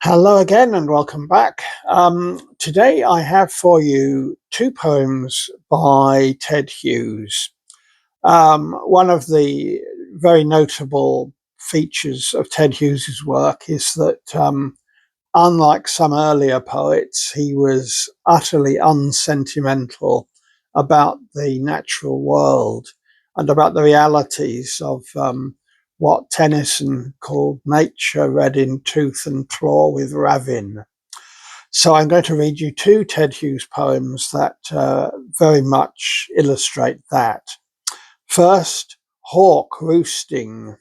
Hello again and welcome back. Today I have for you two poems by Ted Hughes. One of the very notable features of Ted Hughes's work is that, unlike some earlier poets, he was utterly unsentimental about the natural world and about the realities of what Tennyson called nature read in tooth and claw with ravine. So I'm going to read you two Ted Hughes poems that very much illustrate that. First, Hawk Roosting.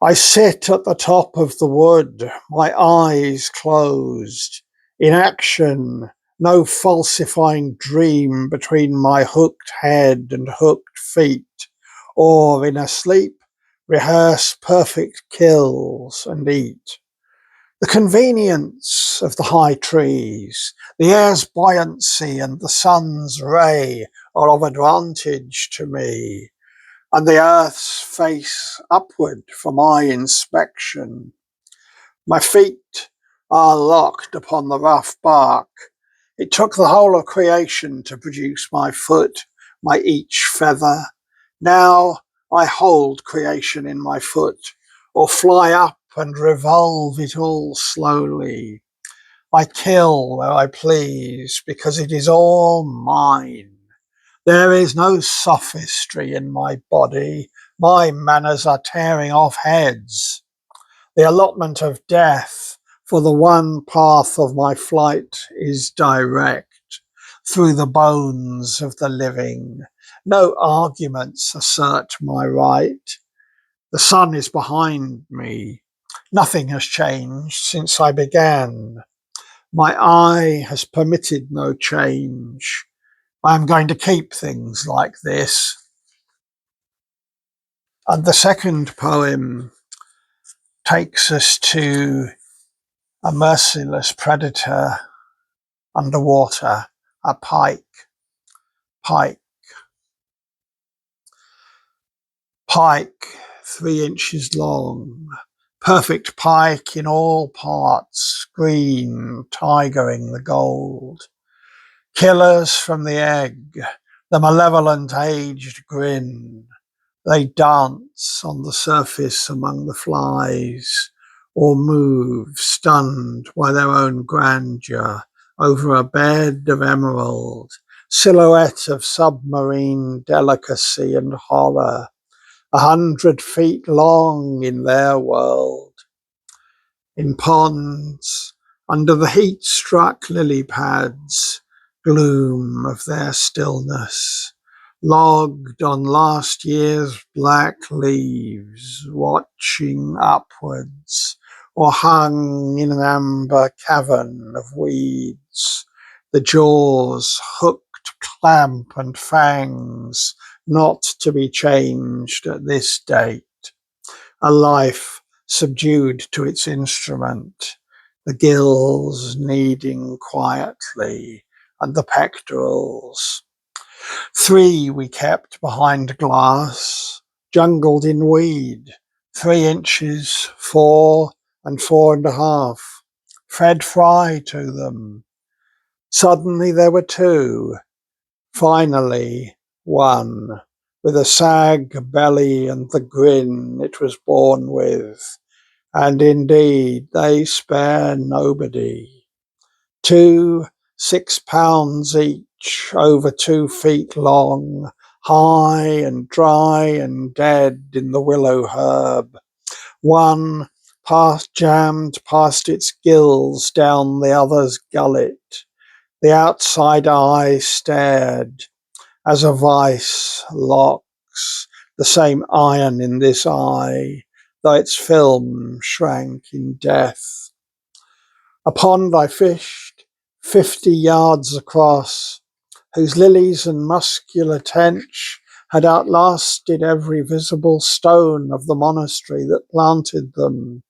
I sit at the top of the wood, my eyes closed. In action, no falsifying dream between my hooked head and hooked feet, or in a sleep, rehearse perfect kills and eat. The convenience of the high trees, the air's buoyancy and the sun's ray are of advantage to me, and the earth's face upward for my inspection. My feet are locked upon the rough bark. It took the whole of creation to produce my foot, my each feather. Now I hold creation in my foot, or fly up and revolve it all slowly. I kill where I please, because it is all mine. There is no sophistry in my body. My manners are tearing off heads. The allotment of death for the one path of my flight is direct, through the bones of the living. No arguments assert my right. The sun is behind me. Nothing has changed since I began. My eye has permitted no change. I am going to keep things like this. And the second poem takes us to a merciless predator underwater, a pike. Pike. Pike, 3 inches long. Perfect pike in all parts, green, tigering the gold. Killers from the egg, the malevolent aged grin. They dance on the surface among the flies, or move, stunned by their own grandeur, over a bed of emerald, silhouette of submarine delicacy and horror, 100 feet long in their world. In ponds, under the heat-struck lily pads, gloom of their stillness, logged on last year's black leaves, watching upwards, or hung in an amber cavern of weeds, the jaws hooked clamp and fangs, not to be changed at this date. A life subdued to its instrument, the gills kneading quietly, and the pectorals. 3 we kept behind glass, jungled in weed, 3 inches, 4 and 4.5, fed fry to them. Suddenly there were 2, finally 1, with a sag belly and the grin it was born with. And indeed they spare nobody. 2 6 pounds each, over 2 feet long, high and dry and dead in the willow herb. One jammed past its gills down the other's gullet. The outside eye stared, as a vice locks, the same iron in this eye, though its film shrank in death. A pond I fished, 50 yards across, whose lilies and muscular tench had outlasted every visible stone of the monastery that planted them.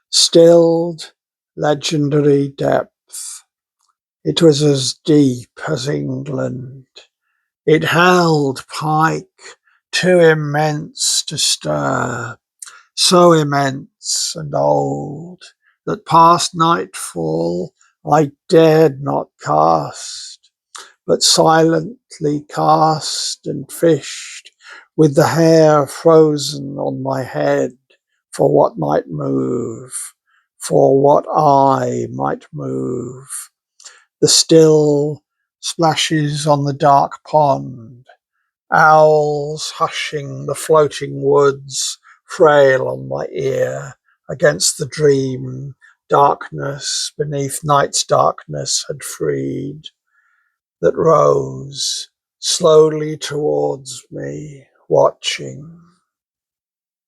Stilled, legendary depth. It was as deep as England. It held Pike, too immense to stir, so immense and old that past nightfall I dared not cast, but silently cast and fished with the hair frozen on my head for what might move, for what I might move. The still splashes on the dark pond, owls hushing the floating woods, frail on my ear against the dream darkness beneath night's darkness had freed, that rose slowly towards me, watching.